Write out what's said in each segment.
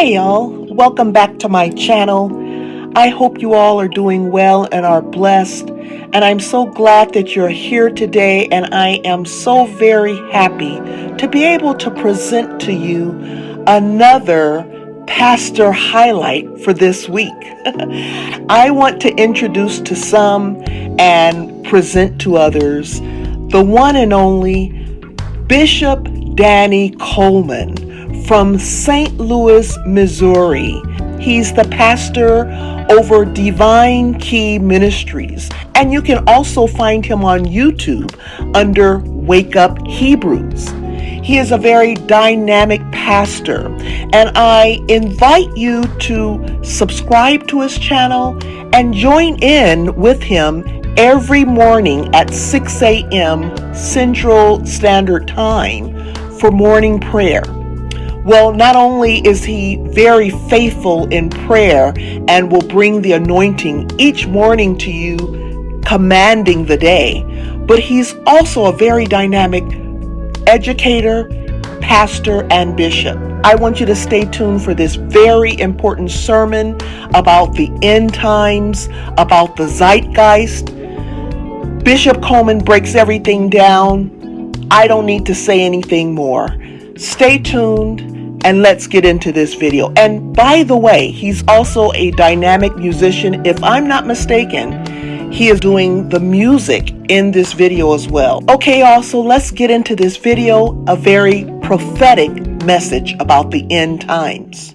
Hey y'all, welcome back to my channel. I hope you all are doing well and are blessed. And I'm so glad that you're here today, and I am so very happy to be able to present to you another pastor highlight for this week. I want to introduce to some and present to others the one and only Bishop Danny Coleman from St. Louis, Missouri. He's the pastor over Divine Key Ministries, and you can also find him on YouTube under Wake Up Hebrews. He is a very dynamic pastor, and I invite you to subscribe to his channel and join in with him every morning at 6 a.m. Central Standard Time for morning prayer. Well, not only is he very faithful in prayer and will bring the anointing each morning to you, commanding the day, but he's also a very dynamic educator, pastor, and bishop. I want you to stay tuned for this very important sermon about the end times, about the Zeitgeist. Bishop Coleman breaks everything down. I don't need to say anything more. Stay tuned and let's get into this video. And by the way, he's also a dynamic musician. If I'm not mistaken, he is doing the music in this video as well. Okay, y'all, so let's get into this video, a very prophetic message about the end times.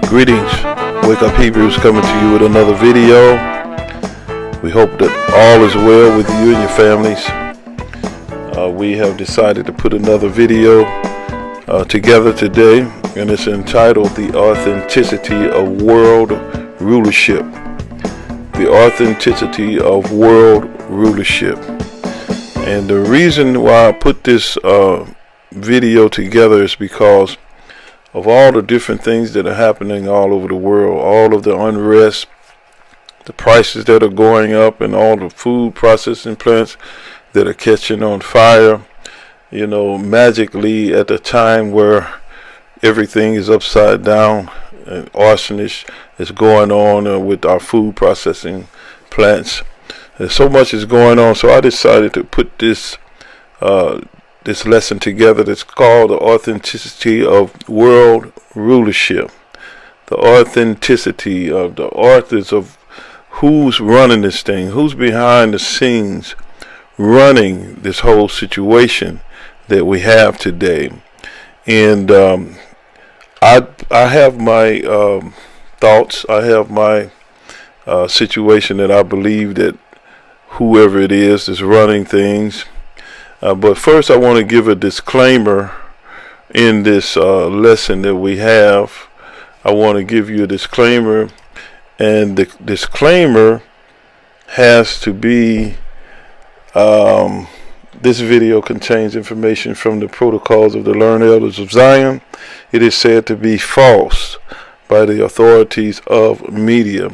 Greetings, Wake Up Hebrews coming to you with another video. We hope that all is well with you and your families. We have decided to put another video together today, and it's entitled The Authenticity of World Rulership. The Authenticity of World Rulership. And the reason why I put this video together is because of all the different things that are happening all over the world, all of the unrest, the prices that are going up, and all the food processing plants that are catching on fire, magically at a time where everything is upside down and arsonish is going on with our food processing plants. And so much is going on, so I decided to put this lesson together that's called The Authenticity of World Rulership. The authenticity of the authors of who's running this thing, who's behind the scenes running this whole situation that we have today. And I have my thoughts, I have my situation that I believe that whoever it is that's running things. But first I want to give a disclaimer in this lesson that we have. I want to give you a disclaimer, and the disclaimer has to be this video contains information from the protocols of the learned elders of Zion. It is said to be false by the authorities of media.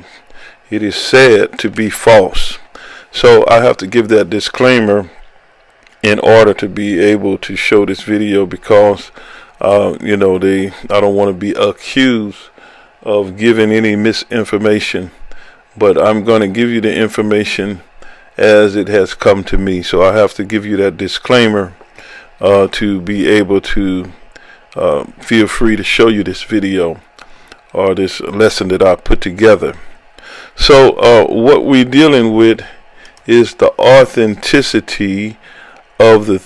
It is said to be false. So I have to give that disclaimer in order to be able to show this video, because I don't want to be accused of giving any misinformation, but I'm going to give you the information as it has come to me. So I have to give you that disclaimer to be able to feel free to show you this video or this lesson that I put together. So what we're dealing with is the authenticity of the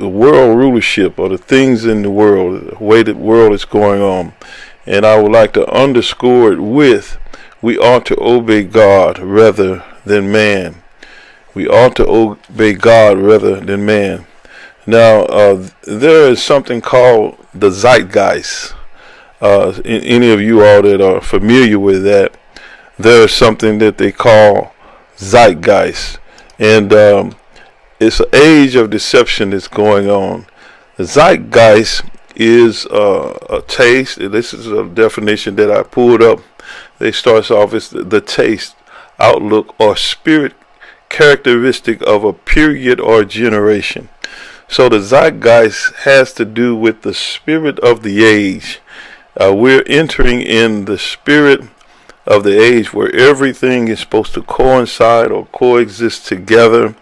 world rulership, or the things in the world, the way the world is going on. And I would like to underscore it with, we ought to obey God rather than man. We ought to obey God rather than man. Now, there is something called the Zeitgeist. Any of you all that are familiar with that, there is something that they call Zeitgeist. And it's an age of deception that's going on. The Zeitgeist is a taste. This is a definition that I pulled up. It starts off as the taste, outlook, or spirit characteristic of a period or generation. So the Zeitgeist has to do with the spirit of the age. We're entering in the spirit of the age where everything is supposed to coincide or coexist together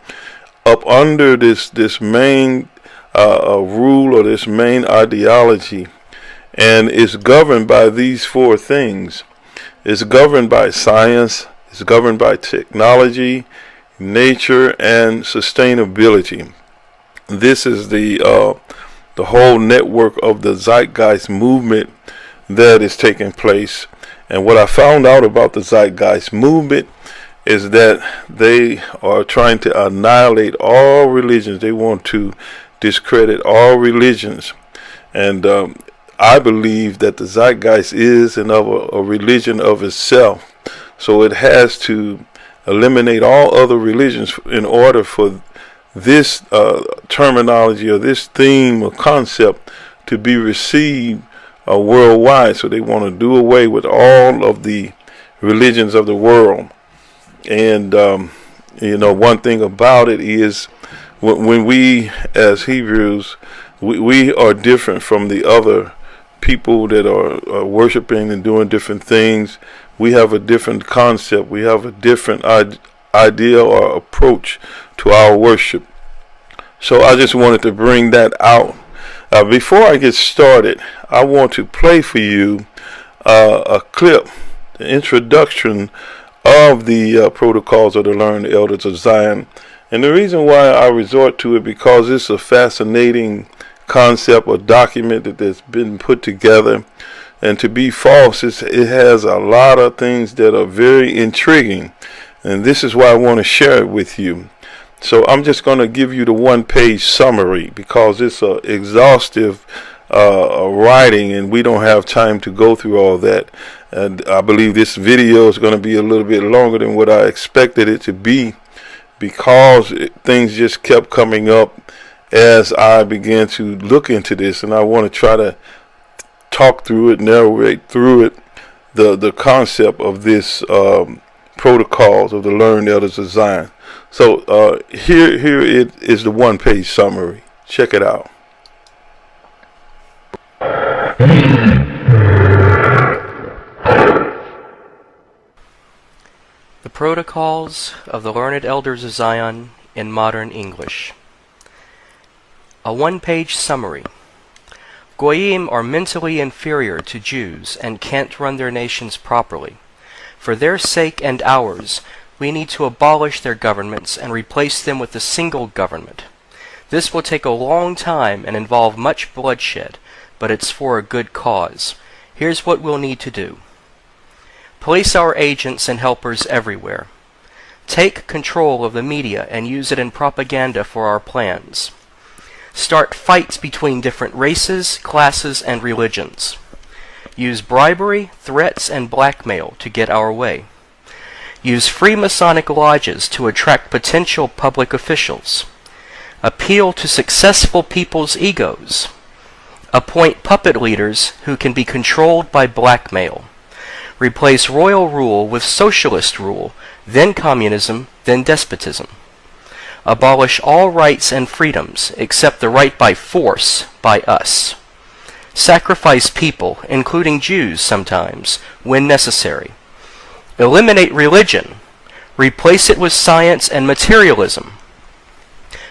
up under this main rule, or this main ideology, and it's governed by these four things. It's governed by science, it's governed by technology, nature, and sustainability. This is the whole network of the Zeitgeist movement that is taking place. And what I found out about the Zeitgeist movement is that they are trying to annihilate all religions. They want to discredit all religions. And I believe that the Zeitgeist is a religion of itself. So it has to eliminate all other religions in order for this terminology, or this theme or concept, to be received worldwide. So they want to do away with all of the religions of the world. And one thing about it is, when we as Hebrews, we are different from the other people that are worshiping and doing different things. We have a different concept. We have a different idea or approach to our worship. So I just wanted to bring that out. Before I get started, I want to play for you a clip, the introduction of the Protocols of the Learned Elders of Zion. And the reason why I resort to it, because it's a fascinating concept or document that's been put together. And to be false, it has a lot of things that are very intriguing. And this is why I want to share it with you. So I'm just going to give you the one-page summary, because it's an exhaustive writing, and we don't have time to go through all that. And I believe this video is going to be a little bit longer than what I expected it to be, because things just kept coming up as I began to look into this, and I want to try to talk through it, narrate through it, the concept of this Protocols of the Learned Elders of Zion. So here it is, the one-page summary. Check it out. The Protocols of the Learned Elders of Zion in Modern English. A one-page summary. Goyim are mentally inferior to Jews and can't run their nations properly. For their sake and ours, we need to abolish their governments and replace them with a single government. This will take a long time and involve much bloodshed, but it's for a good cause. Here's what we'll need to do. Place our agents and helpers everywhere. Take control of the media and use it in propaganda for our plans. Start fights between different races, classes, and religions. Use bribery, threats, and blackmail to get our way. Use Freemasonic lodges to attract potential public officials. Appeal to successful people's egos. Appoint puppet leaders who can be controlled by blackmail. Replace royal rule with socialist rule, then communism, then despotism. Abolish all rights and freedoms except the right by force by us. Sacrifice people, including Jews sometimes, when necessary. Eliminate religion. Replace it with science and materialism.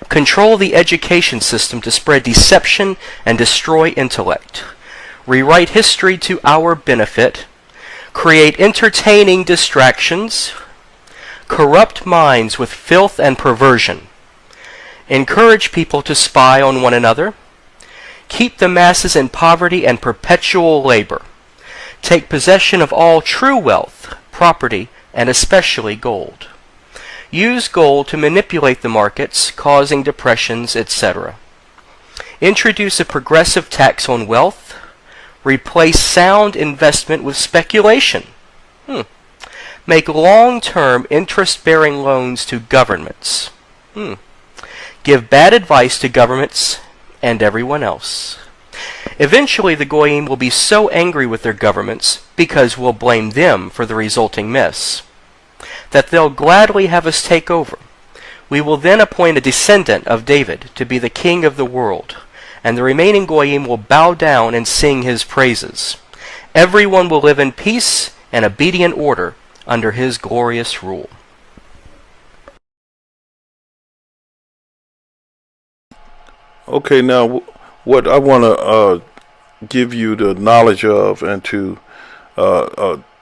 Control the education system to spread deception and destroy intellect. Rewrite history to our benefit. Create entertaining distractions. Corrupt minds with filth and perversion. encourage people to spy on one another, keep the masses in poverty and perpetual labor, take possession of all true wealth, property, and especially gold. Use gold to manipulate the markets, causing depressions, etc. Introduce a progressive tax on wealth. Replace sound investment with speculation. Make long-term interest-bearing loans to governments. Give bad advice to governments and everyone else. Eventually, the Goyim will be so angry with their governments, because we'll blame them for the resulting mess, that they'll gladly have us take over. We will then appoint a descendant of David to be the king of the world, and the remaining Goyim will bow down and sing his praises. Everyone will live in peace and obedient order under his glorious rule. Okay, now what I want to give you the knowledge of, and to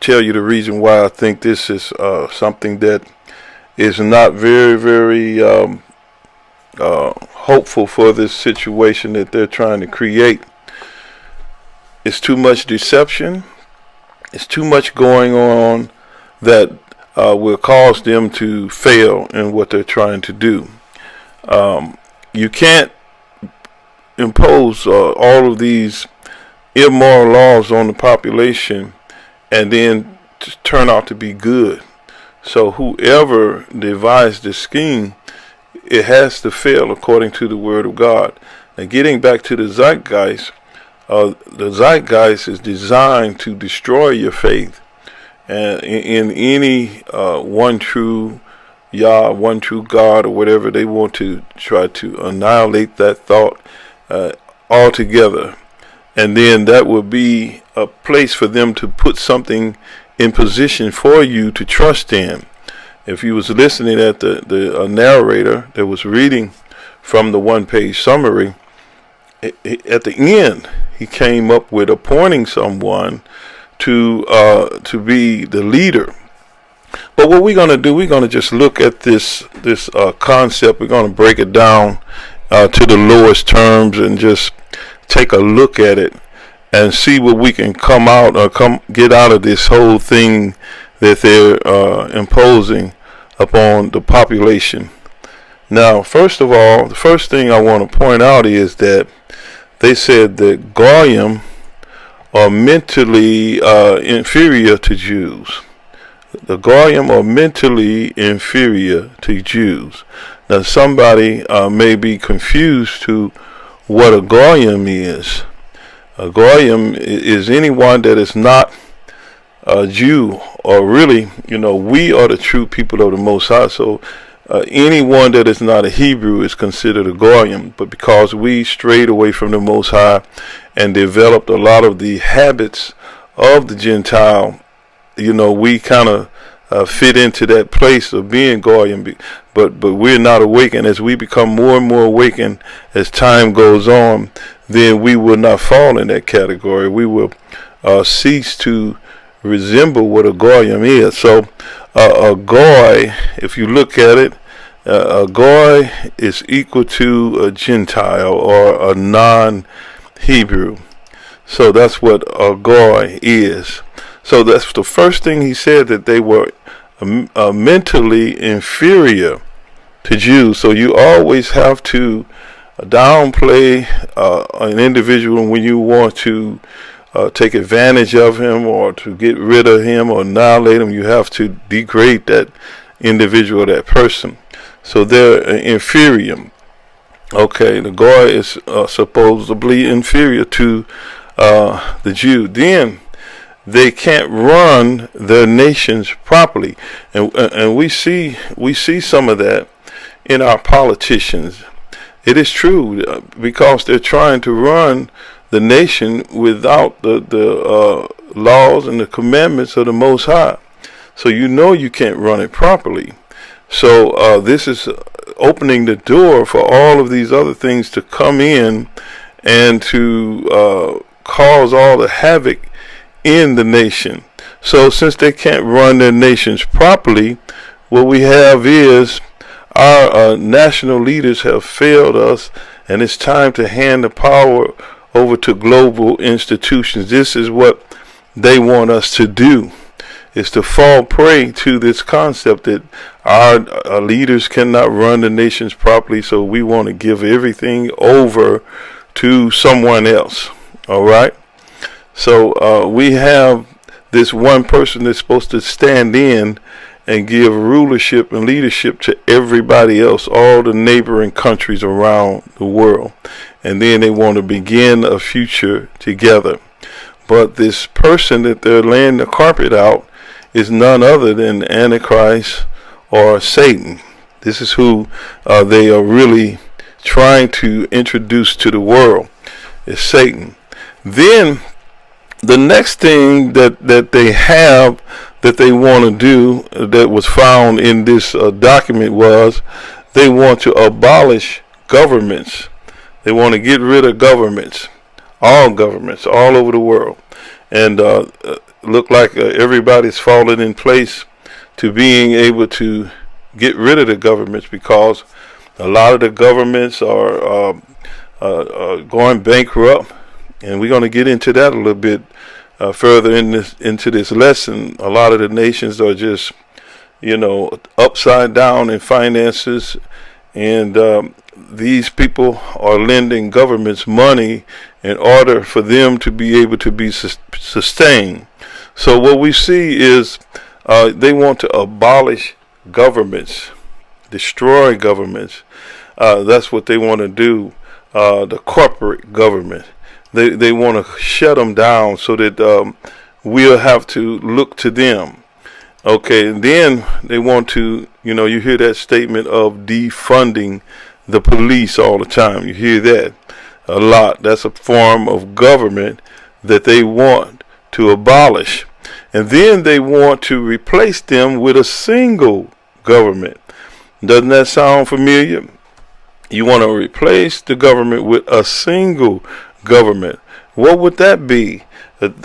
tell you the reason why I think this is something that is not very, very hopeful for this situation that they're trying to create. It's too much deception. It's too much going on that will cause them to fail in what they're trying to do. You can't impose all of these immoral laws on the population and then turn out to be good. So whoever devised this scheme, it has to fail according to the Word of God. Now, getting back to the Zeitgeist, the Zeitgeist is designed to destroy your faith in any one true Yah, one true God, or whatever. They want to try to annihilate that thought altogether. And then that would be a place for them to put something in position for you to trust in. If you was listening at the narrator that was reading from the one-page summary, at the end he came up with appointing someone to be the leader. But what we're going to do, we're going to just look at this concept. We're going to break it down to the lowest terms and just take a look at it and see what we can get out of this whole thing that they're imposing upon the population. Now, first of all, the first thing I want to point out is that they said that Goyim are mentally inferior to Jews. The Goyim are mentally inferior to Jews. Now, somebody may be confused to what a Goyim is. A Goyim is anyone that is not a Jew, or really, we are the true people of the Most High. So anyone that is not a Hebrew is considered a Goyim. But because we strayed away from the Most High and developed a lot of the habits of the Gentile, we kind of fit into that place of being Goyim. But we're not awakened. As we become more and more awakened as time goes on, then we will not fall in that category. We will cease to resemble what a Goyim is. So a Goy, if you look at it, a Goy is equal to a Gentile or a non-Hebrew. So that's what a Goy is. So that's the first thing he said, that they were mentally inferior to Jews. So you always have to downplay an individual when you want to take advantage of him or to get rid of him or annihilate him. You have to degrade that individual, that person. So they're inferior. Okay, the Goy is supposedly inferior to the Jew. Then they can't run their nations properly, and we see some of that in our politicians. It is true, because they're trying to run the nation without the laws and the commandments of the Most High. So you can't run it properly. So this is opening the door for all of these other things to come in and to cause all the havoc in the nation. So since they can't run their nations properly, what we have is our national leaders have failed us, and it's time to hand the power over to global institutions. This is what they want us to do, is to fall prey to this concept that our leaders cannot run the nations properly, so we want to give everything over to someone else. All right? So we have this one person that's supposed to stand in and give rulership and leadership to everybody else, all the neighboring countries around the world. And then they want to begin a future together. But this person that they're laying the carpet out is none other than Antichrist or Satan. This is who they are really trying to introduce to the world, is Satan. Then the next thing that they have that they want to do, that was found in this document, was they want to abolish governments. They want to get rid of governments all over the world. And look like everybody's fallen in place to being able to get rid of the governments, because a lot of the governments are going bankrupt. And we're going to get into that a little bit further into this lesson. A lot of the nations are just, upside down in finances, and these people are lending governments money in order for them to be able to be sustained. So what we see is they want to abolish governments, destroy governments. That's what they want to do, the corporate government. They want to shut them down so that we'll have to look to them. Okay, and then they want to, you hear that statement of defunding the police all the time. You hear that a lot. That's a form of government that they want to abolish. And then they want to replace them with a single government. Doesn't that sound familiar? You want to replace the government with a single government. What would that be?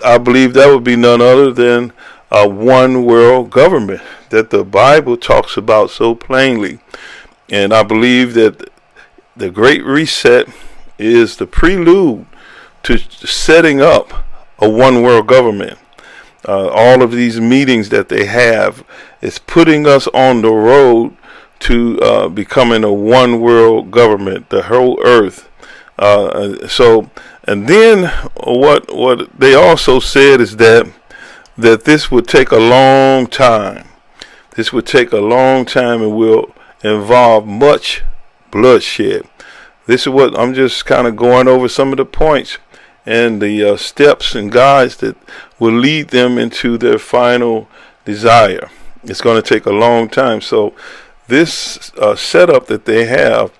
I believe that would be none other than a one world government that the Bible talks about so plainly. And I believe that the Great Reset is the prelude to setting up a one world government. All of these meetings that they have is putting us on the road to becoming a one world government, the whole earth. And then what they also said is that this would take a long time. This would take a long time and will involve much bloodshed. This is what I'm just kind of going over some of the points and the steps and guides that will lead them into their final desire. It's going to take a long time. So this setup that they have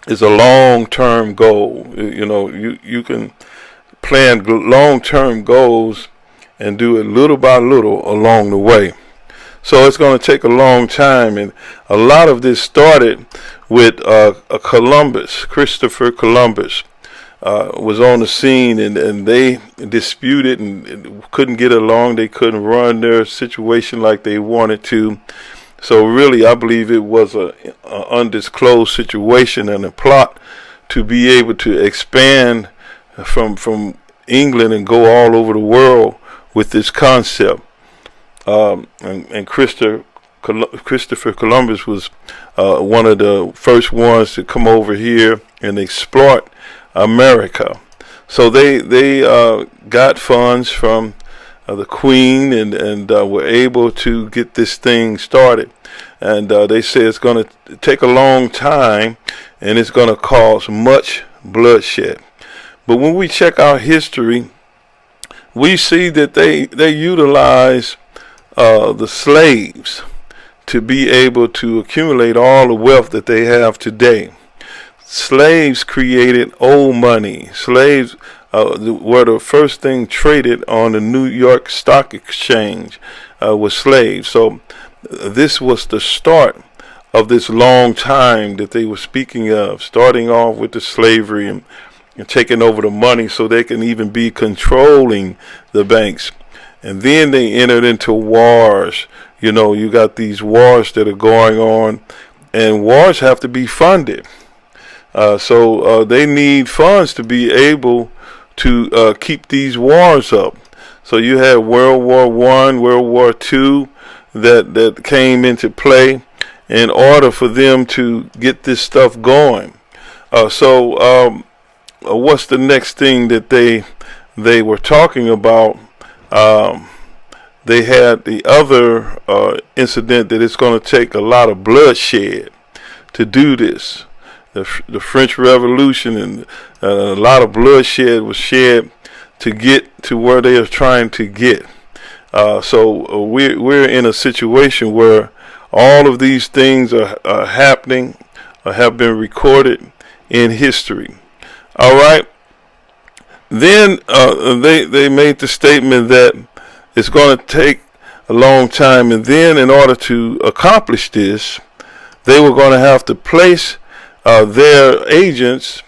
is a long-term goal. You can plan long-term goals and do it little by little along the way. So it's going to take a long time, and a lot of this started with Columbus. Christopher Columbus was on the scene, and they disputed and couldn't get along. They couldn't run their situation like they wanted to. So really, I believe it was an undisclosed situation and a plot to be able to expand from England and go all over the world with this concept. And Christopher Columbus was one of the first ones to come over here and exploit America. So they got funds from the Queen and were able to get this thing started. And they say it's going to take a long time and it's going to cause much bloodshed. But when we check our history, we see that they utilize the slaves to be able to accumulate all the wealth that they have today. Slaves created old money. Slaves were the first thing traded on the New York Stock Exchange was slaves. So this was the start of this long time that they were speaking of, starting off with the slavery and taking over the money so they can even be controlling the banks. And then they entered into wars. You got these wars that are going on, and wars have to be funded. So they need funds to be able to keep these wars up. So you had World War I, World War II that came into play in order for them to get this stuff going. So what's the next thing that they were talking about? They had the other incident that it's going to take a lot of bloodshed to do this. The French Revolution, and a lot of bloodshed was shed to get to where they are trying to get. So we're in a situation where all of these things are happening, or have been recorded in history. All right. Then they made the statement that it's going to take a long time, and then in order to accomplish this, they were going to have to place their agents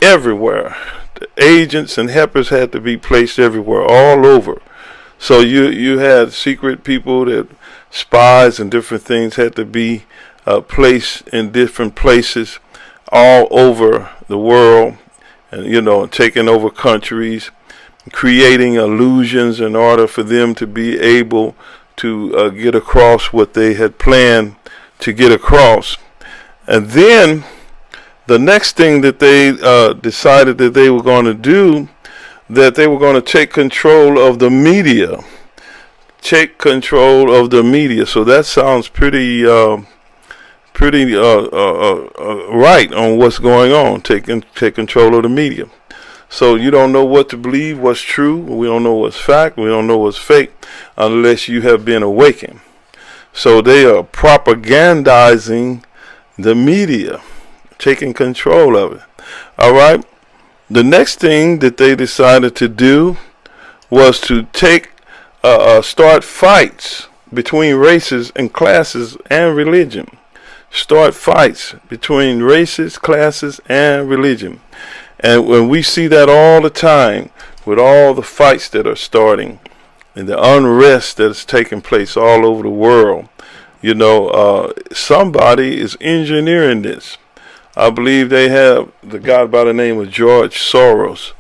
everywhere. The agents and helpers had to be placed everywhere, all over. So you had secret people, that spies and different things had to be placed in different places all over the world, and taking over countries, creating illusions in order for them to be able to get across what they had planned to get across. And then the next thing that they decided that they were going to do, that they were going to take control of the media. Take control of the media. So that sounds pretty right on what's going on. Take control of the media. So you don't know what to believe, what's true. We don't know what's fact. We don't know what's fake unless you have been awakened. So they are propagandizing the media, taking control of it. All right. The next thing that they decided to do was to start fights between races and classes and religion. Start fights between races, classes, and religion. And when we see that all the time, with all the fights that are starting and the unrest that is taking place all over the world, somebody is engineering this. I believe they have the guy by the name of George Soros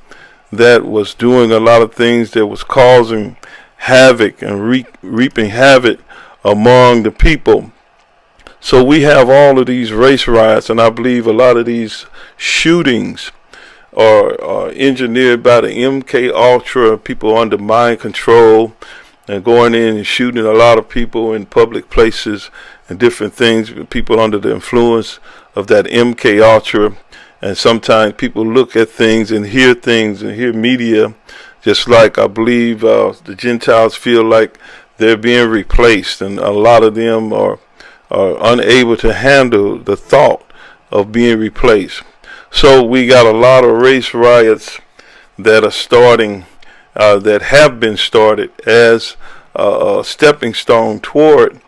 that was doing a lot of things that was causing havoc and reaping havoc among the people. So we have all of these race riots, and I believe a lot of these shootings are engineered by the MK Ultra, people under mind control, and going in and shooting a lot of people in public places and different things, people under the influence of that MK Ultra. And sometimes people look at things and hear media, just like I believe the Gentiles feel like they're being replaced, and a lot of them are unable to handle the thought of being replaced. So we got a lot of race riots that are starting, that have been started as a stepping stone toward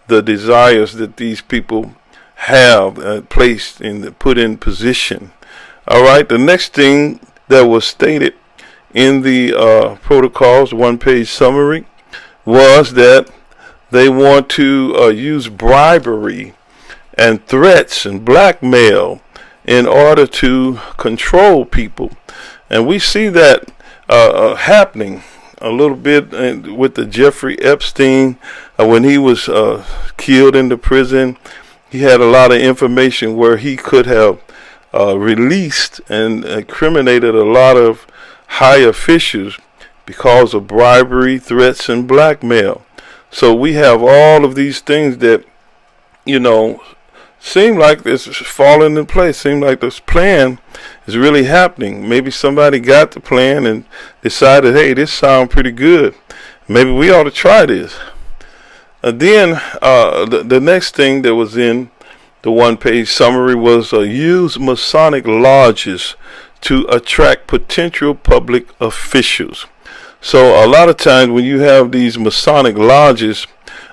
the desires that these people have placed and put in position. All right. The next thing that was stated in the protocols, one-page summary, was that they want to use bribery and threats and blackmail in order to control people. And we see that happening a little bit with the Jeffrey Epstein. When he was killed in the prison, he had a lot of information where he could have released and incriminated a lot of high officials because of bribery, threats, and blackmail. So we have all of these things that, seem like it's falling in place. Seem like this plan is really happening. Maybe somebody got the plan and decided, hey, this sounds pretty good. Maybe we ought to try this. Then the next thing that was in the one-page summary was use Masonic lodges to attract potential public officials. So a lot of times when you have these Masonic lodges,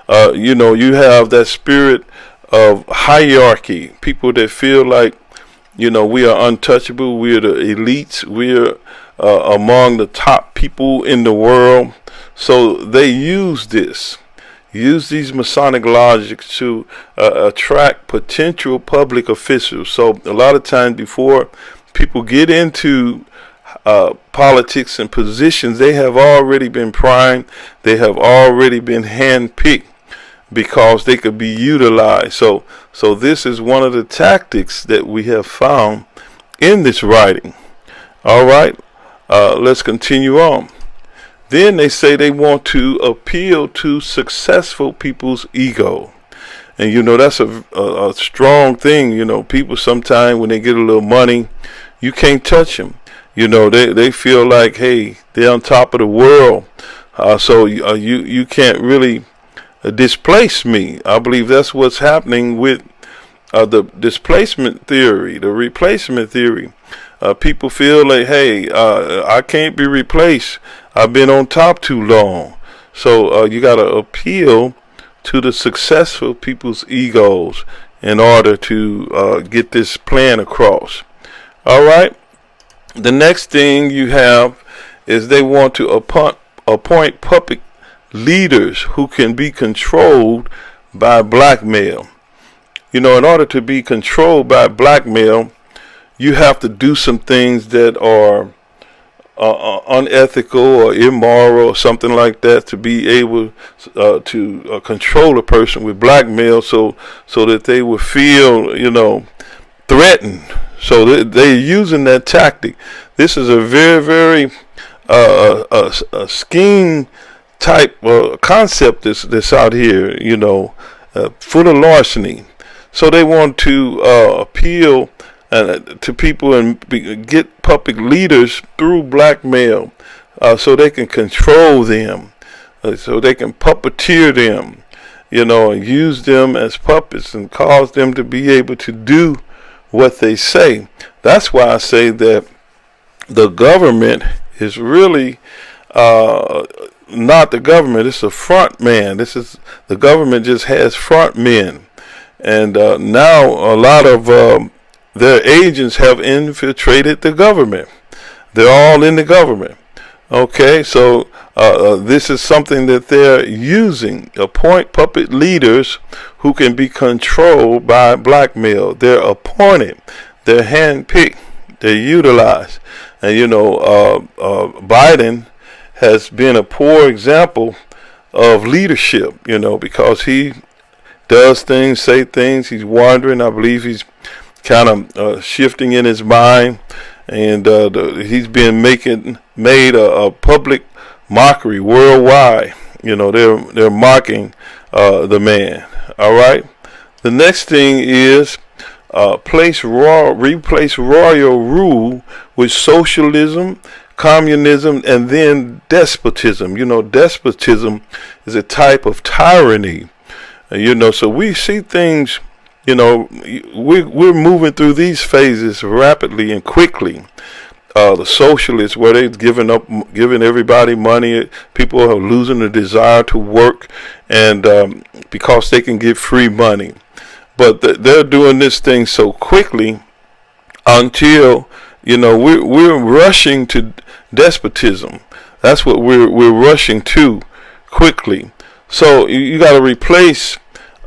you have that spirit of hierarchy, people that feel like, we are untouchable, we're the elites, we're among the top people in the world. So they use this, use these Masonic logics to attract potential public officials. So a lot of times before people get into politics and positions, they have already been primed. They have already been handpicked because they could be utilized. So this is one of the tactics that we have found in this writing. All right, let's continue on. Then they say they want to appeal to successful people's ego. And that's a strong thing. People sometimes when they get a little money, you can't touch them. They feel like, hey, they're on top of the world. So you can't really displace me. I believe that's what's happening with the displacement theory, the replacement theory. People feel like, hey, I can't be replaced. I've been on top too long. So you got to appeal to the successful people's egos in order to get this plan across. All right. The next thing you have is they want to appoint puppet leaders who can be controlled by blackmail. In order to be controlled by blackmail, you have to do some things that are unethical or immoral or something like that to be able to control a person with blackmail, so that they will feel threatened. So they're using that tactic. This is a very, very a scheme type concept that's out here, full of larceny. So they want to appeal to people and get public leaders through blackmail, so they can control them, so they can puppeteer them, and use them as puppets and cause them to be able to do what they say. That's why I say that the government is really not the government. It's a front man. The government just has front men, and now a lot of their agents have infiltrated the government. They're all in the government. Okay, so this is something that they're using. Appoint puppet leaders who can be controlled by blackmail. They're appointed. They're handpicked. They're utilized. And Biden has been a poor example of leadership, because he does things, say things. He's wandering. I believe he's kind of shifting in his mind, and he's been made a public mockery worldwide. They're mocking the man. All right. The next thing is replace royal rule with socialism, communism, and then despotism. Despotism is a type of tyranny. So we see things. We're moving through these phases rapidly and quickly. The socialists, where they've giving everybody money, people are losing the desire to work, and because they can get free money. But they're doing this thing so quickly until we're rushing to despotism. That's what we're rushing to quickly. So you got to replace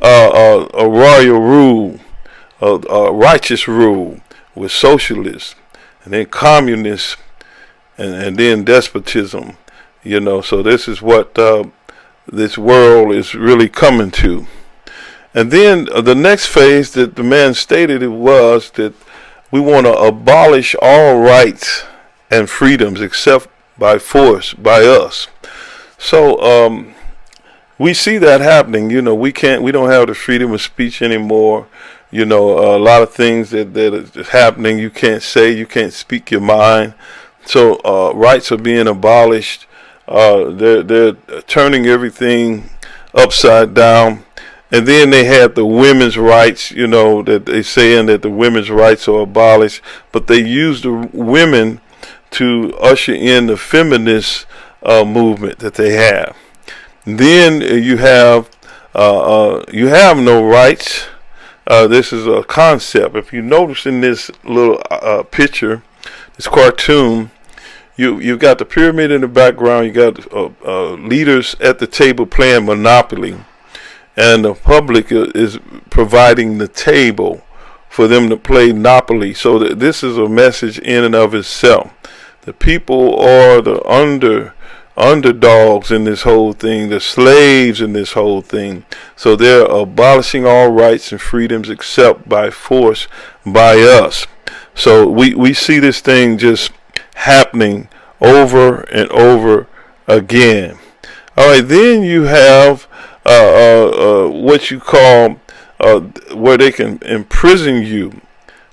a royal rule, a righteous rule, with socialists, and then communists, and then despotism. So this is what this world is really coming to. And then the next phase that the man stated was that we want to abolish all rights and freedoms except by force, by us. So we see that happening. We don't have the freedom of speech anymore. A lot of things that is happening, you can't say, you can't speak your mind. So rights are being abolished. They're turning everything upside down. And then they had the women's rights, that they're saying that the women's rights are abolished, but they use the women to usher in the feminist movement that they have. Then you have no rights. This is a concept. If you notice in this little picture, this cartoon, you've got the pyramid in the background. You got leaders at the table playing Monopoly. and the public is providing the table for them to play Monopoly. So that this is a message in and of itself. The people are the underdogs in this whole thing, the slaves in this whole thing. So they're abolishing all rights and freedoms except by force by us. So we see this thing just happening over and over again. All right, then you have what you call where they can imprison you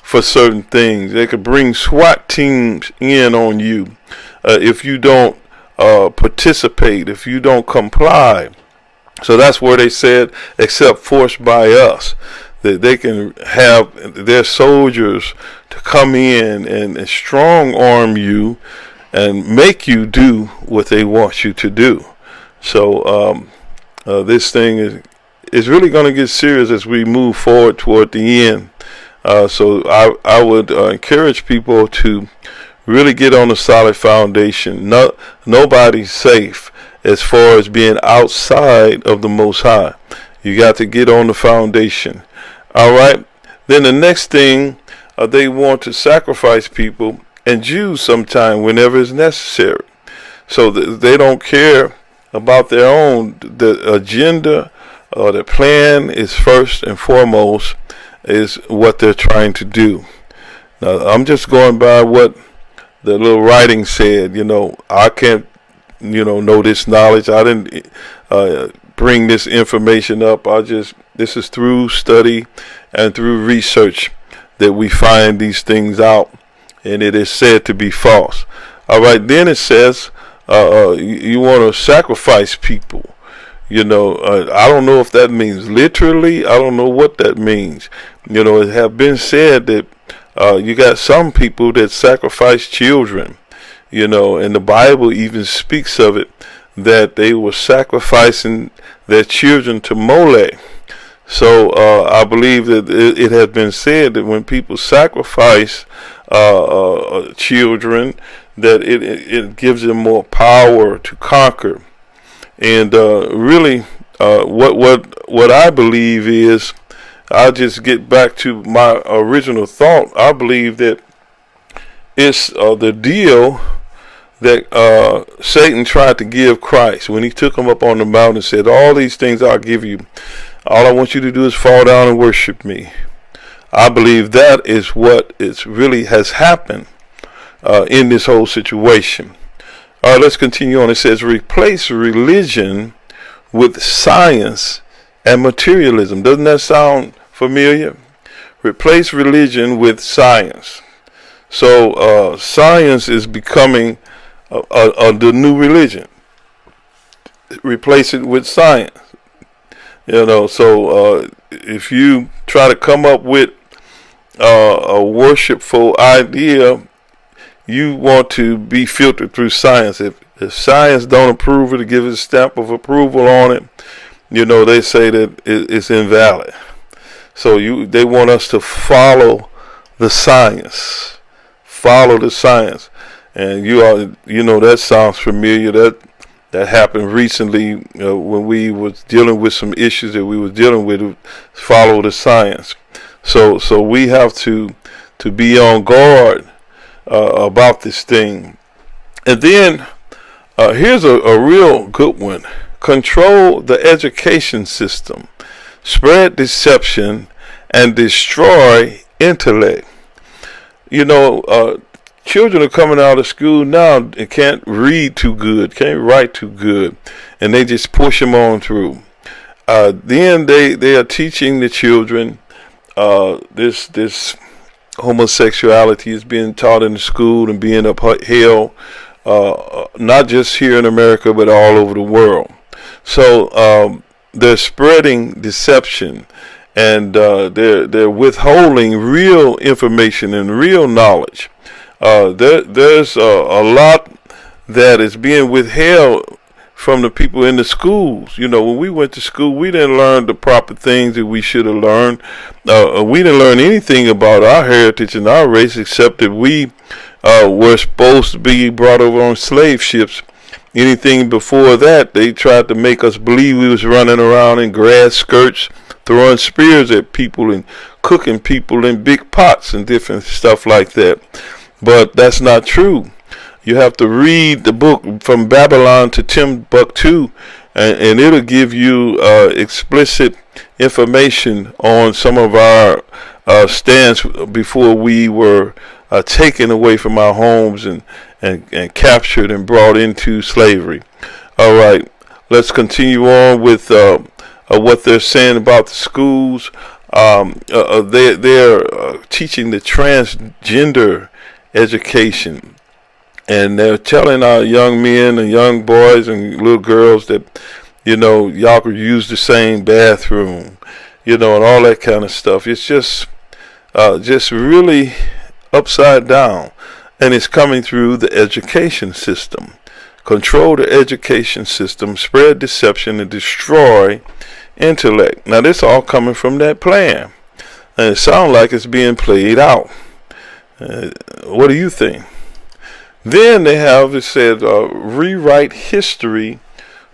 for certain things. They could bring SWAT teams in on you if you don't participate, if you don't comply. So that's where they said, except force by us, that they can have their soldiers to come in and strong arm you and make you do what they want you to do. So this thing is really going to get serious as we move forward toward the end. So I would encourage people to really get on a solid foundation. Nobody's safe as far as being outside of the Most High. You got to get on the foundation. All right. Then the next thing, they want to sacrifice people and Jews sometime whenever it's necessary. So they don't care about their own. The agenda or the plan is first and foremost is what they're trying to do. Now, I'm just going by what the little writing said. I can't, know this knowledge. I didn't bring this information up. This is through study and through research that we find these things out, and it is said to be false. All right, then it says you want to sacrifice people. I don't know if that means literally. I don't know what that means. It have been said that you got some people that sacrifice children, and the Bible even speaks of it, that they were sacrificing their children to Molech. So I believe that it has been said that when people sacrifice children, that it gives them more power to conquer. And really, what I believe is, I'll just get back to my original thought. I believe that it's the deal that Satan tried to give Christ when he took him up on the mountain and said, all these things I'll give you. All I want you to do is fall down and worship me. I believe that is what really has happened in this whole situation. All right, let's continue on. It says, replace religion with science and materialism. Doesn't that sound familiar? Replace religion with science. So science is becoming the new religion. Replace it with science. So if you try to come up with a worshipful idea, you want to be filtered through science. If science don't approve it, to give it a stamp of approval on it, they say that it's invalid. So they want us to follow the science. Follow the science. And that sounds familiar. That happened recently when we was dealing with some issues that we was dealing with. Follow the science. So we have to be on guard about this thing. And then here's a real good one. Control the education system, spread deception, and destroy intellect. Children are coming out of school now and can't read too good, can't write too good, and they just push them on through. Then they are teaching the children this homosexuality is being taught in the school and being upheld, not just here in America but all over the world. So they're spreading deception, and they're withholding real information and real knowledge. There's a lot that is being withheld from the people in the schools. When we went to school, we didn't learn the proper things that we should have learned. We didn't learn anything about our heritage and our race except that we were supposed to be brought over on slave ships anything before that, they tried to make us believe we was running around in grass skirts, throwing spears at people and cooking people in big pots and different stuff like that. But that's not true. You have to read the book From Babylon to Timbuktu, and it'll give you explicit information on some of our stands before we were taken away from our homes and captured and brought into slavery. All right, let's continue on with what they're saying about the schools. They're teaching the transgender education, and they're telling our young men and young boys and little girls that, y'all could use the same bathroom, and all that kind of stuff. It's just really upside down, and it's coming through the education system. Control the education system, spread deception, and destroy intellect. Now, this all coming from that plan, and it sounds like it's being played out. What do you think? Then they have, it said, rewrite history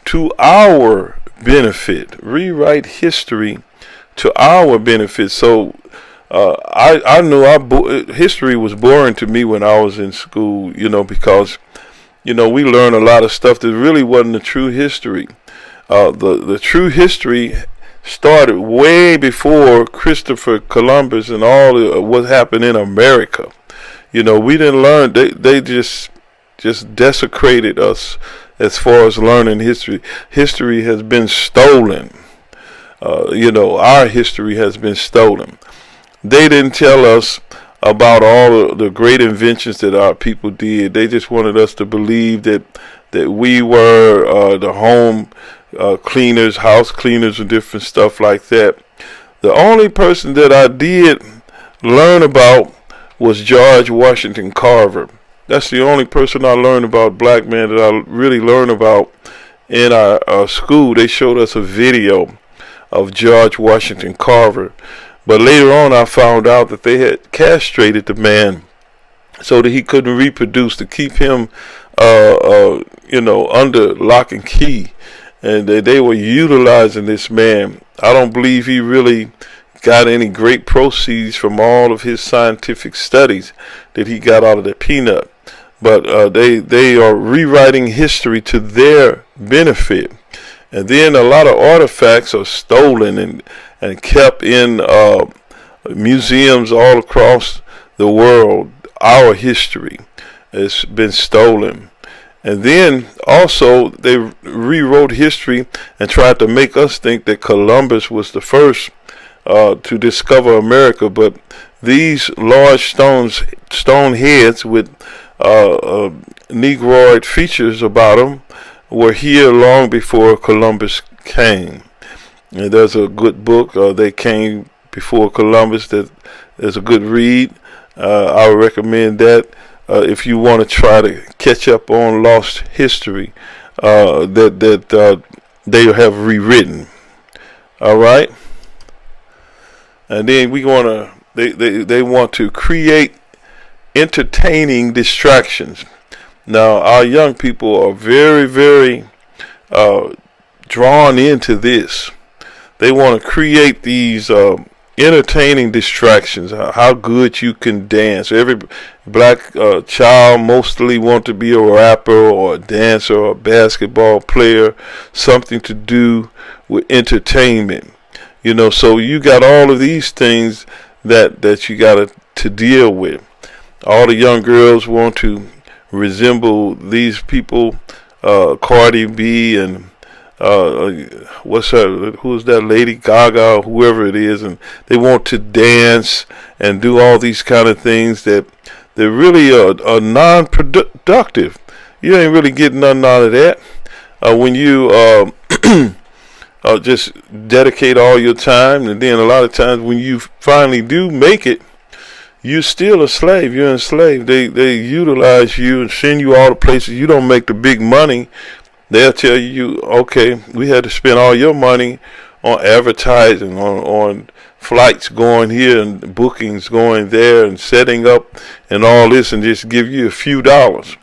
to our benefit. Rewrite history to our benefit. So I knew history was boring to me when I was in school, because we learned a lot of stuff that really wasn't the true history. The true history started way before Christopher Columbus and all what happened in America. We didn't learn. They just desecrated us as far as learning history. History has been stolen. Our history has been stolen. They didn't tell us about all the great inventions that our people did. They just wanted us to believe that we were the home cleaners, house cleaners, and different stuff like that. The only person that I did learn about was George Washington Carver. That's the only person I learned about, black man, that I really learned about in our school. They showed us a video of George Washington Carver. But later on, I found out that they had castrated the man so that he couldn't reproduce, to keep him, under lock and key. And they were utilizing this man. I don't believe he really got any great proceeds from all of his scientific studies that he got out of the peanut. But they are rewriting history to their benefit. And then a lot of artifacts are stolen and kept in museums all across the world. Our history has been stolen. And then also they rewrote history and tried to make us think that Columbus was the first to discover America. But these large stone heads with Negroid features about them were here long before Columbus came. And there's a good book, They Came Before Columbus, that is a good read. I would recommend that if you want to try to catch up on lost history that they have rewritten. All right. And then they want to create entertaining distractions. Now, our young people are very, very drawn into this. They want to create these entertaining distractions, how good you can dance. Every black child mostly want to be a rapper or a dancer or a basketball player, something to do with entertainment. So you got all of these things that you got to deal with. All the young girls want to resemble these people, Cardi B and who's that, Lady Gaga or whoever it is, and they want to dance and do all these kind of things that they're really are non-productive. You ain't really getting nothing out of that when you just dedicate all your time. And then a lot of times when you finally do make it, you're still a slave. You're enslaved. They utilize you and send you all the places. You don't make the big money. They'll tell you, okay, we had to spend all your money on advertising, on flights going here and bookings going there and setting up and all this, and just give you a few dollars.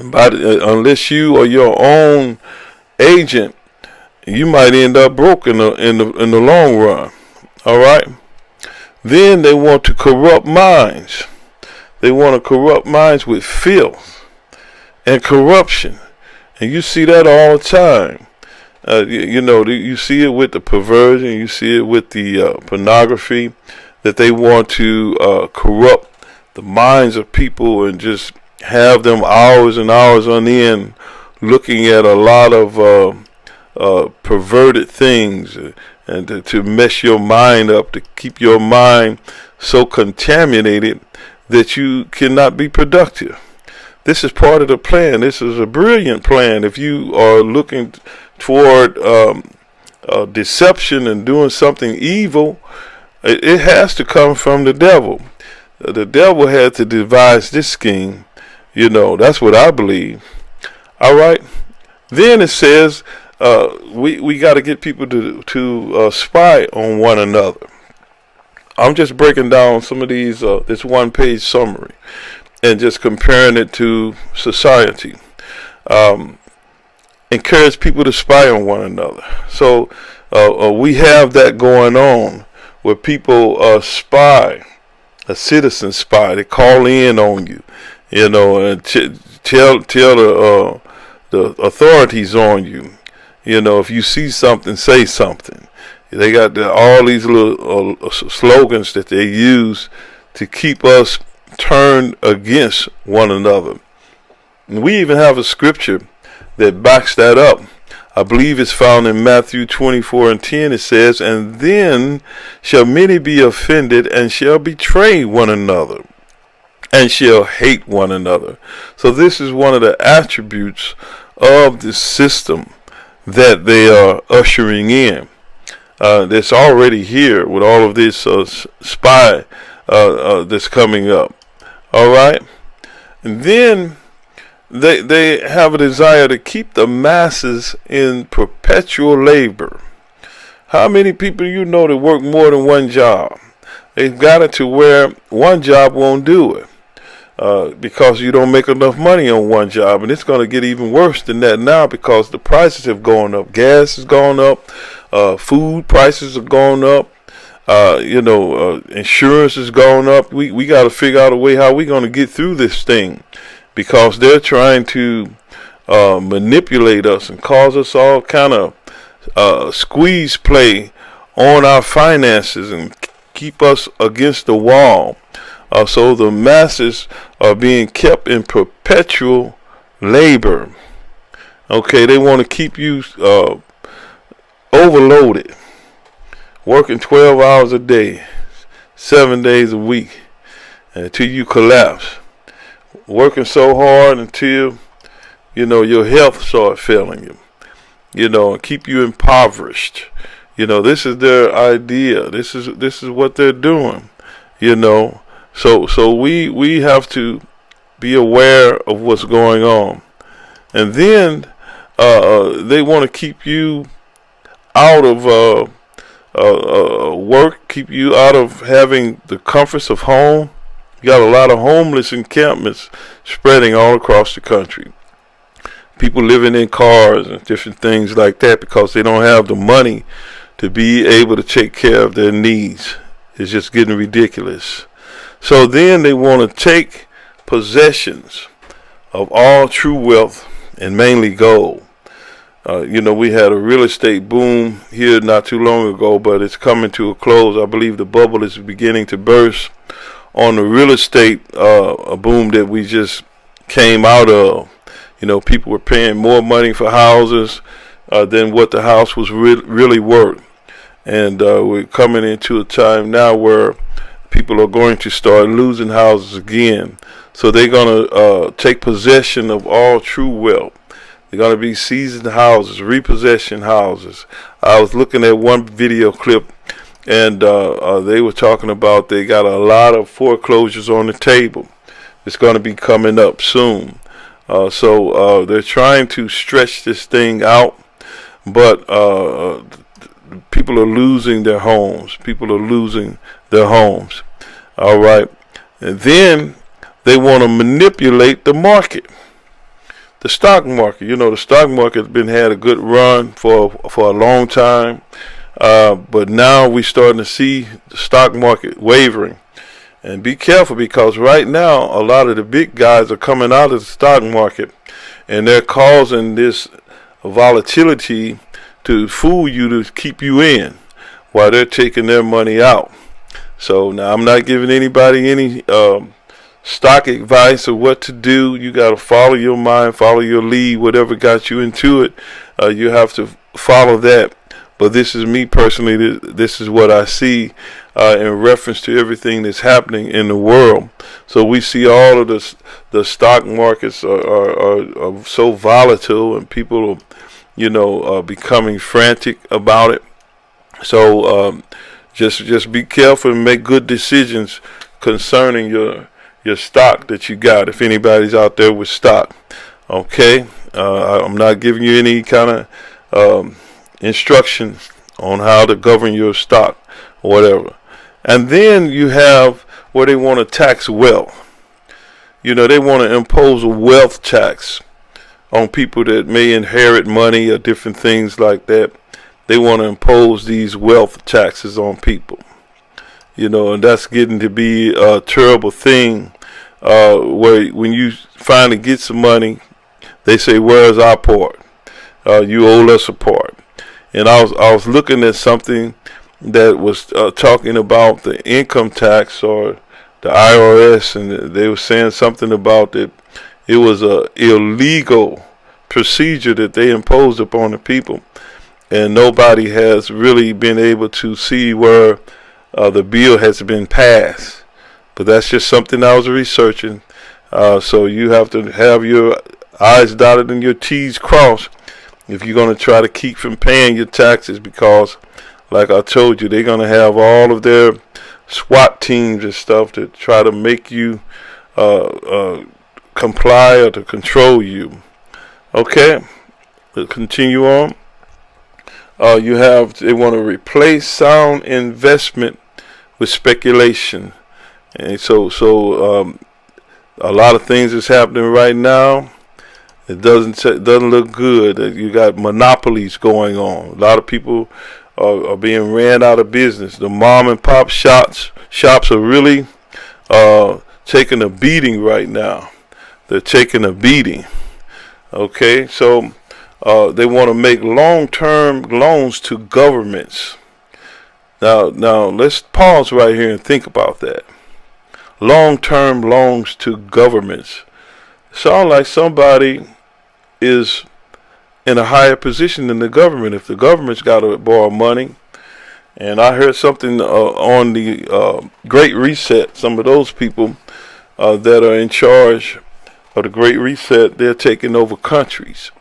But unless you are your own agent, you might end up broke in the long run. All right. Then they want to corrupt minds. They want to corrupt minds with filth and corruption, and you see that all the time. You see it with the perversion. You see it with the pornography, that they want to corrupt the minds of people and just have them hours and hours on end looking at a lot of perverted things, and to mess your mind up, to keep your mind so contaminated that you cannot be productive. This is part of the plan. This is a brilliant plan. If you are looking toward deception and doing something evil, it has to come from the devil. The devil had to devise this scheme. That's what I believe. All right. Then it says we got to get people to spy on one another. I'm just breaking down some of these this one-page summary and just comparing it to society. Encourage people to spy on one another. So we have that going on where people spy, a citizen spy. They call in on you, and tell the authorities on you. If you see something, say something. They got all these little slogans that they use to keep us turned against one another. And we even have a scripture that backs that up. I believe it's found in Matthew 24:10. It says, "And then shall many be offended, and shall betray one another, and shall hate one another." So this is one of the attributes of the system that they are ushering in. That's already here with all of this spy that's coming up. All right. And then they have a desire to keep the masses in perpetual labor. How many people that work more than one job? They've got it to where one job won't do it. Because you don't make enough money on one job, and it's going to get even worse than that now because the prices have gone up. Gas has gone up, food prices have gone up, insurance has gone up. We got to figure out a way how we're going to get through this thing, because they're trying to manipulate us and cause us all kind of squeeze play on our finances and keep us against the wall. So the masses are being kept in perpetual labor. Okay, they want to keep you overloaded, working 12 hours a day, 7 days a week, until you collapse. Working so hard until your health starts failing you, and keep you impoverished. This is their idea. This is what they're doing. So we have to be aware of what's going on. And then they want to keep you out of work, keep you out of having the comforts of home. You got a lot of homeless encampments spreading all across the country. People living in cars and different things like that because they don't have the money to be able to take care of their needs. It's just getting ridiculous. So then they want to take possessions of all true wealth, and mainly gold. We had a real estate boom here not too long ago, but it's coming to a close. I believe the bubble is beginning to burst on the real estate a boom that we just came out of. People were paying more money for houses than what the house was really worth. And we're coming into a time now where people are going to start losing houses again. So they're going to take possession of all true wealth. They're going to be seizing houses, repossession houses. I was looking at one video clip, and they were talking about they got a lot of foreclosures on the table. It's going to be coming up soon. So they're trying to stretch this thing out, but people are losing their homes. People are losing their homes. All right. And then they want to manipulate the market. the stock market. The stock market has had a good run for a long time, but now we're starting to see the stock market wavering. And be careful, because right now a lot of the big guys are coming out of the stock market, and they're causing this volatility to fool you, to keep you in, while they're taking their money out. So now I'm not giving anybody any stock advice of what to do. You got to follow your mind, follow your lead, whatever got you into it. You have to follow that. But this is me personally. This is what I see in reference to everything that's happening in the world. So we see all of the stock markets are so volatile, and people are becoming frantic about it. So just be careful and make good decisions concerning your stock that you got. If anybody's out there with stock, okay, I'm not giving you any kind of instruction on how to govern your stock or whatever. And then you have where they want to tax wealth. They want to impose a wealth tax on people that may inherit money or different things like that. They want to impose these wealth taxes on people. And that's getting to be a terrible thing, where when you finally get some money, they say, "Where's our part? You owe us a part." And I was looking at something that was talking about the income tax, or the IRS, and they were saying something about that it was a illegal procedure that they imposed upon the people, and nobody has really been able to see where the bill has been passed. But that's just something I was researching. So you have to have your I's dotted and your T's crossed if you're going to try to keep from paying your taxes, because like I told you, they're going to have all of their SWAT teams and stuff to try to make you comply or to control you. Okay, let's continue on. They want to replace sound investment with speculation. And so a lot of things is happening right now. It doesn't look good. You got monopolies going on. A lot of people are being ran out of business. The mom and pop shops are really taking a beating right now. They're taking a beating. Okay, so they want to make long-term loans to governments. Now let's pause right here and think about that. Long-term loans to governments. Sound like somebody is in a higher position than the government. If the government's got to borrow money, and I heard something on the Great Reset, some of those people that are in charge of the Great Reset, they're taking over countries.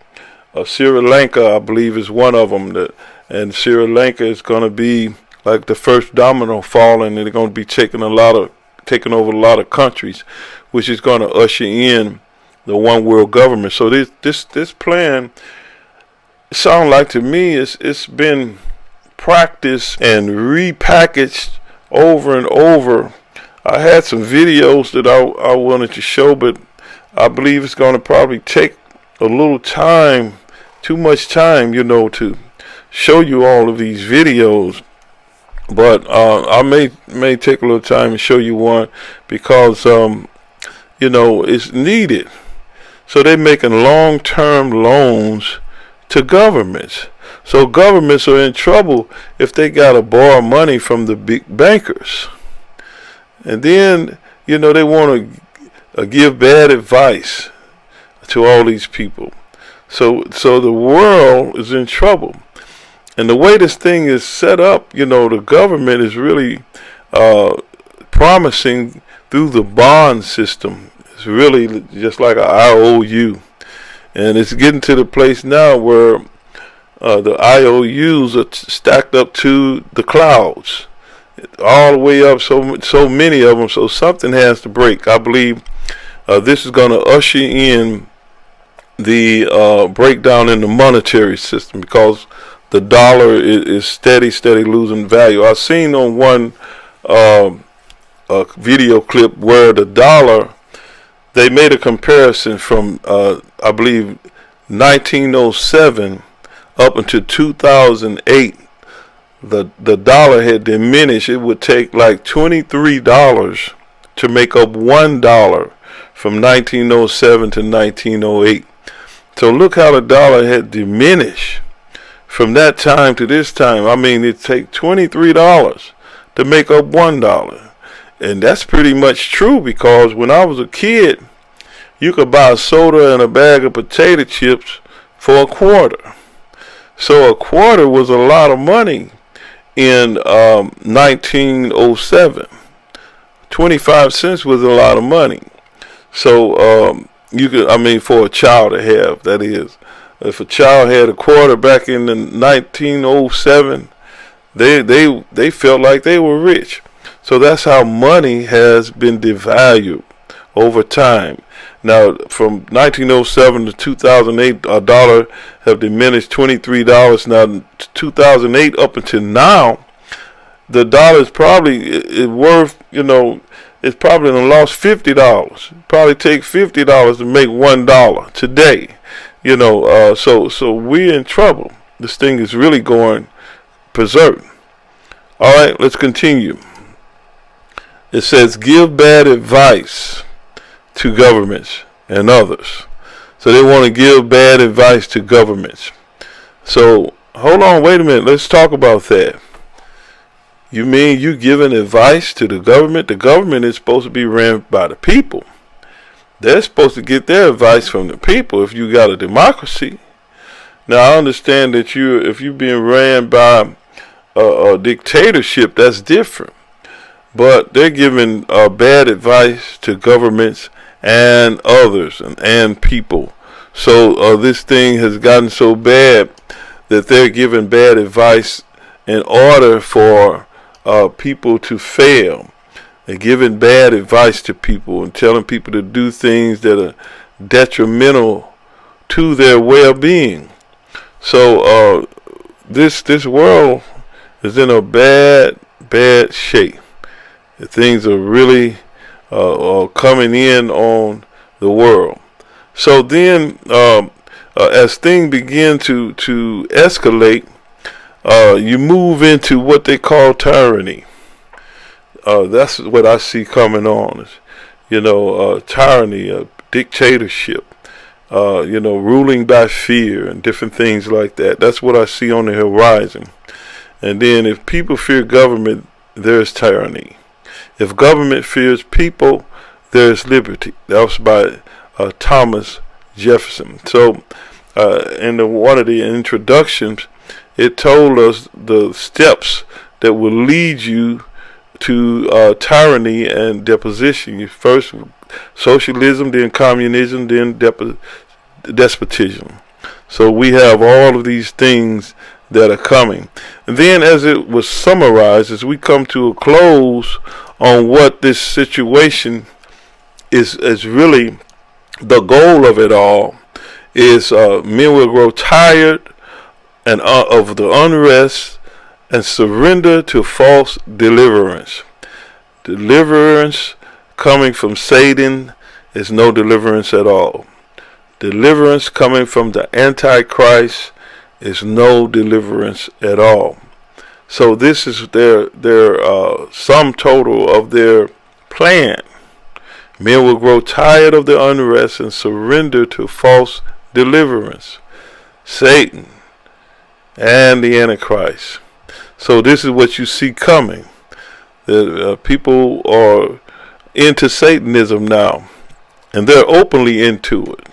Sri Lanka, I believe, is one of them, and Sri Lanka is going to be like the first domino falling, and they're going to be taking over a lot of countries, which is going to usher in the one world government. So this plan, it sounds like to me it's been practiced and repackaged over and over. I had some videos that I wanted to show, but I believe it's going to probably take a little time, too much time, to show you all of these videos. But I may take a little time and show you one, because it's needed. So they're making long-term loans to governments. So governments are in trouble if they got to borrow money from the big bankers. And then, they want to give bad advice to all these people. So the world is in trouble. And the way this thing is set up, the government is really promising through the bond system. It's really just like an IOU. And it's getting to the place now where the IOUs are stacked up to the clouds, all the way up, so many of them. So something has to break. I believe this is going to usher in the breakdown in the monetary system, because the dollar is steady losing value. I've seen on one video clip where the dollar, they made a comparison from I believe 1907 up until 2008. The dollar had diminished. It would take like $23 to make up $1 from 1907 to 1908. So look how the dollar had diminished from that time to this time. I mean, it take $23 to make up $1. And that's pretty much true, because when I was a kid, you could buy a soda and a bag of potato chips for a quarter. So a quarter was a lot of money in 1907. 25 cents was a lot of money. So you could, I mean, for a child to have, that is. If a child had a quarter back in the 1907, they felt like they were rich. So that's how money has been devalued over time. Now, from 1907 to 2008, a dollar have diminished $23. Now, 2008 up until now, the dollar is probably worth, it's probably lost $50. Probably take $50 to make $1 today. So we're in trouble. This thing is really going berserk. All right, let's continue. It says, give bad advice to governments and others. So they want to give bad advice to governments. So hold on, wait a minute. Let's talk about that. You mean you giving advice to the government? The government is supposed to be ran by the people. They're supposed to get their advice from the people if you got a democracy. Now, I understand that if you're being ran by a dictatorship, that's different. But they're giving bad advice to governments and others and people. So this thing has gotten so bad that they're giving bad advice in order for people to fail. They're giving bad advice to people and telling people to do things that are detrimental to their well-being. So this world is in a bad shape. Things are really coming in on the world. So then, as things begin to escalate, you move into what they call tyranny. That's what I see coming on. Tyranny, dictatorship, ruling by fear and different things like that. That's what I see on the horizon. And then if people fear government, there's tyranny. If government fears people, there's liberty. That was by Thomas Jefferson. So in one of the introductions, it told us the steps that will lead you to tyranny and deposition. First socialism, then communism, then despotism. So we have all of these things that are coming. And then as it was summarized, as we come to a close on what this situation is really the goal of it all, is men will grow tired and of the unrest and surrender to false deliverance. Deliverance coming from Satan is no deliverance at all. Deliverance coming from the Antichrist is no deliverance at all. So this is their sum total of their plan. Men will grow tired of the unrest and surrender to false deliverance, Satan and the Antichrist. So this is what you see coming. The people are into Satanism now, and they're openly into it.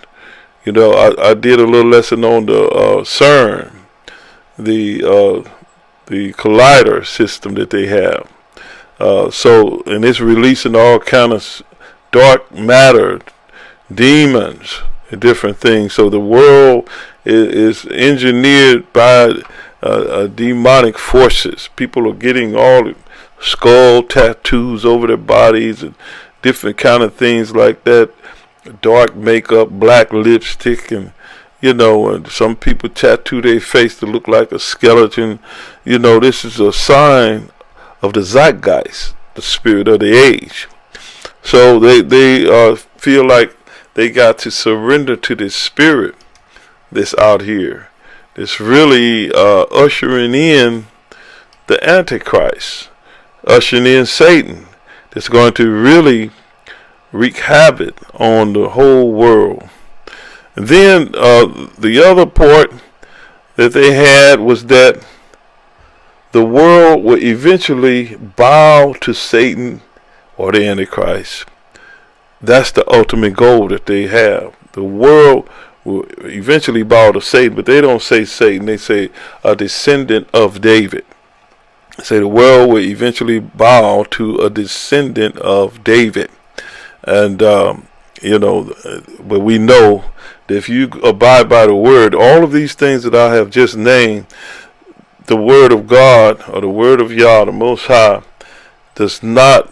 I did a little lesson on the CERN, the collider system that they have. And it's releasing all kind of dark matter, demons, and different things. So the world is engineered by demonic forces. People are getting all skull tattoos over their bodies and different kind of things like that. Dark makeup, black lipstick, and and some people tattoo their face to look like a skeleton. This is a sign of the Zeitgeist, the spirit of the age. So they feel like they got to surrender to this spirit that's out here. It's really ushering in the Antichrist, ushering in Satan. That's going to really wreak havoc on the whole world. And then the other part that they had was that the world will eventually bow to Satan or the Antichrist. That's the ultimate goal that they have. The world will eventually bow to Satan, but they don't say Satan. They say a descendant of David. They say the world will eventually bow to a descendant of David. And, but we know that if you abide by the word, all of these things that I have just named, the word of God or the word of Yah, the Most High, does not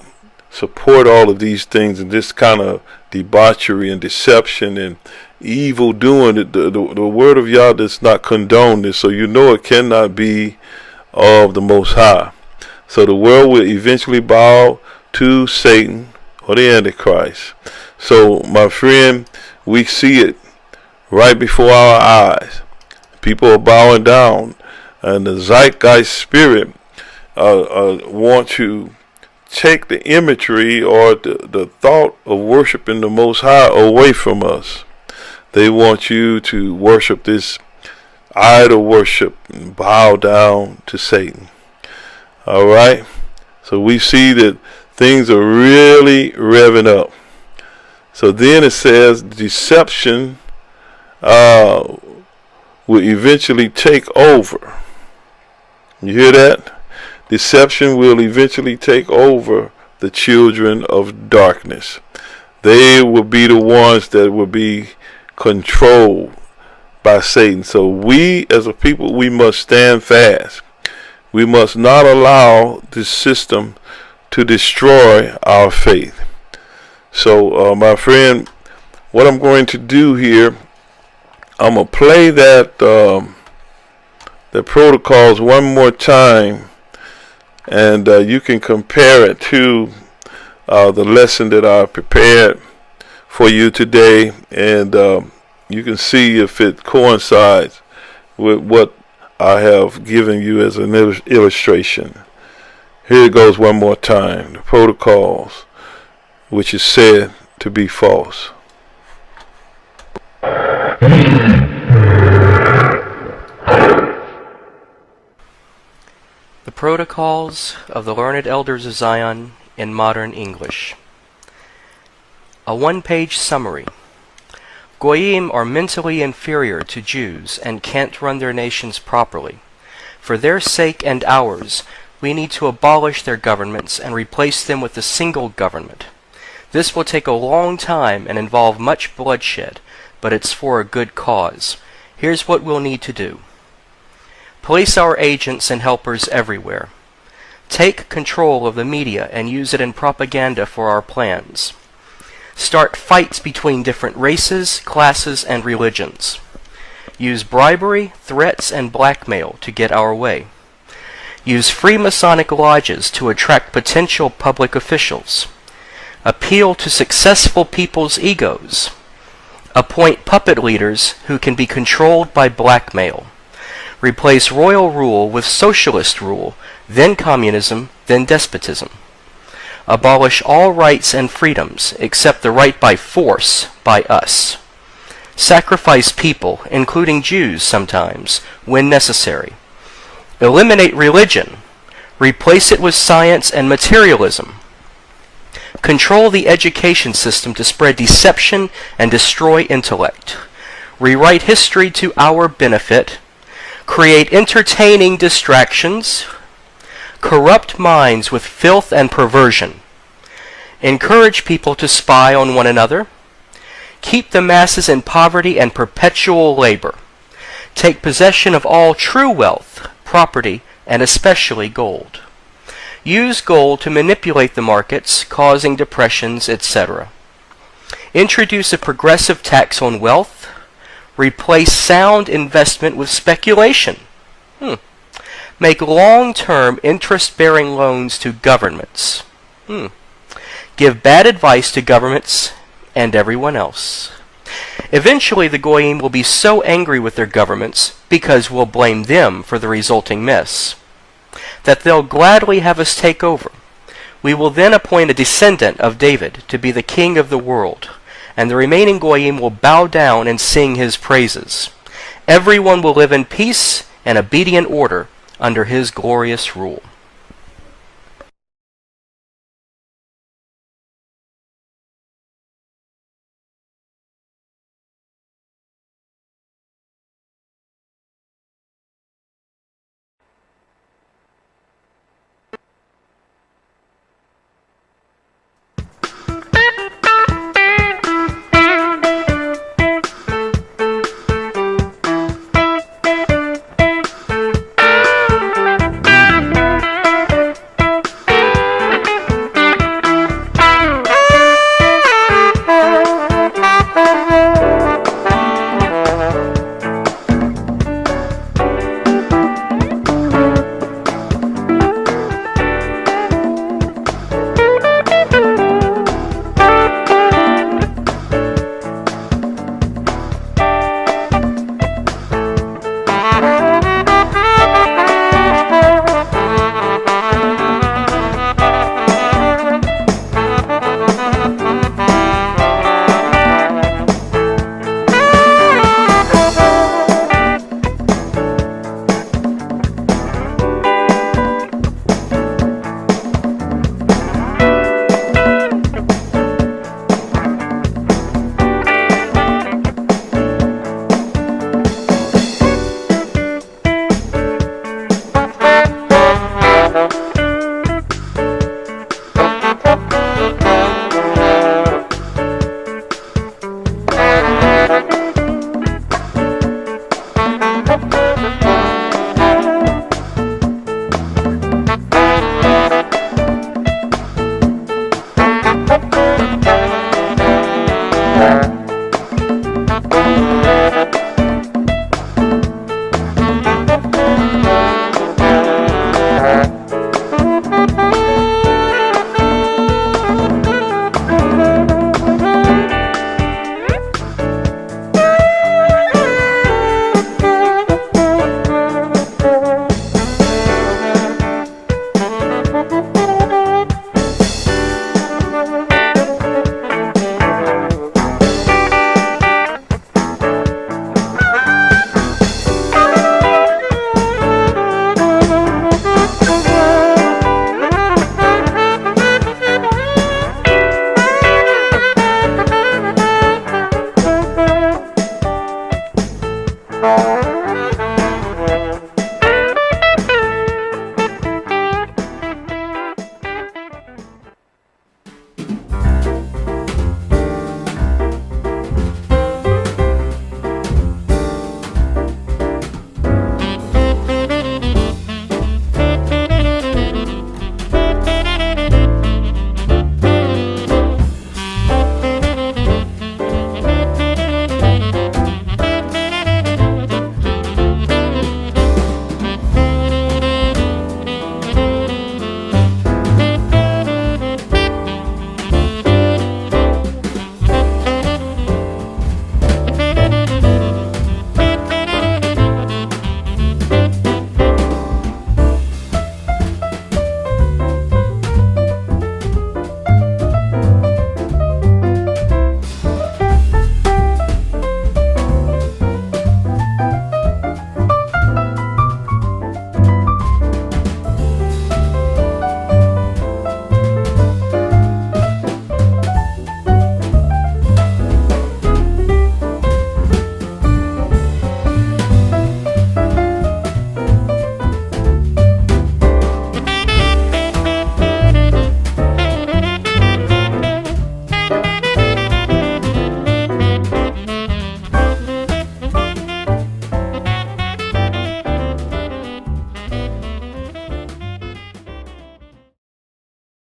support all of these things and this kind of debauchery and deception and evil doing. The word of Yah does not condone this, so you know it cannot be of the Most High. So the world will eventually bow to Satan or the Antichrist. So my friend, we see it right before our eyes. People are bowing down, and the Zeitgeist spirit want to take the imagery or the thought of worshiping the Most High away from us. They want you to worship this idol worship and bow down to Satan. All right? So we see that things are really revving up. So then it says deception will eventually take over. You hear that? Deception will eventually take over the children of darkness. They will be the ones that will be controlled by Satan. So we as a people, we must stand fast. We must not allow this system to destroy our faith. So my friend, what I'm going to do here, I'm going to play that the protocols one more time, and you can compare it to the lesson that I prepared for you today, and you can see if it coincides with what I have given you as an illustration. Here it goes one more time. The protocols, which is said to be false. The Protocols of the Learned Elders of Zion in Modern English. A one-page summary. Goyim are mentally inferior to Jews and can't run their nations properly. For their sake and ours, we need to abolish their governments and replace them with a single government. This will take a long time and involve much bloodshed, but it's for a good cause. Here's what we'll need to do. Place our agents and helpers everywhere. Take control of the media and use it in propaganda for our plans. Start fights between different races, classes, and religions. Use bribery, threats, and blackmail to get our way. Use free Masonic lodges to attract potential public officials. Appeal to successful people's egos. Appoint puppet leaders who can be controlled by blackmail. Replace royal rule with socialist rule, then communism, then despotism. Abolish all rights and freedoms except the right by force by us. Sacrifice people, including Jews sometimes, when necessary. Eliminate religion. Replace it with science and materialism. Control the education system to spread deception and destroy intellect. Rewrite history to our benefit. Create entertaining distractions. Corrupt minds with filth and perversion. Encourage people to spy on one another. Keep the masses in poverty and perpetual labor. Take possession of all true wealth, property, and especially gold. Use gold to manipulate the markets, causing depressions, etc. Introduce a progressive tax on wealth. Replace sound investment with speculation. Make long-term interest-bearing loans to governments. give bad advice to governments and everyone else. Eventually, the Goyim will be so angry with their governments, because we'll blame them for the resulting mess, that they'll gladly have us take over. We will then appoint a descendant of David to be the king of the world, and the remaining Goyim will bow down and sing his praises. Everyone will live in peace and obedient order under his glorious rule.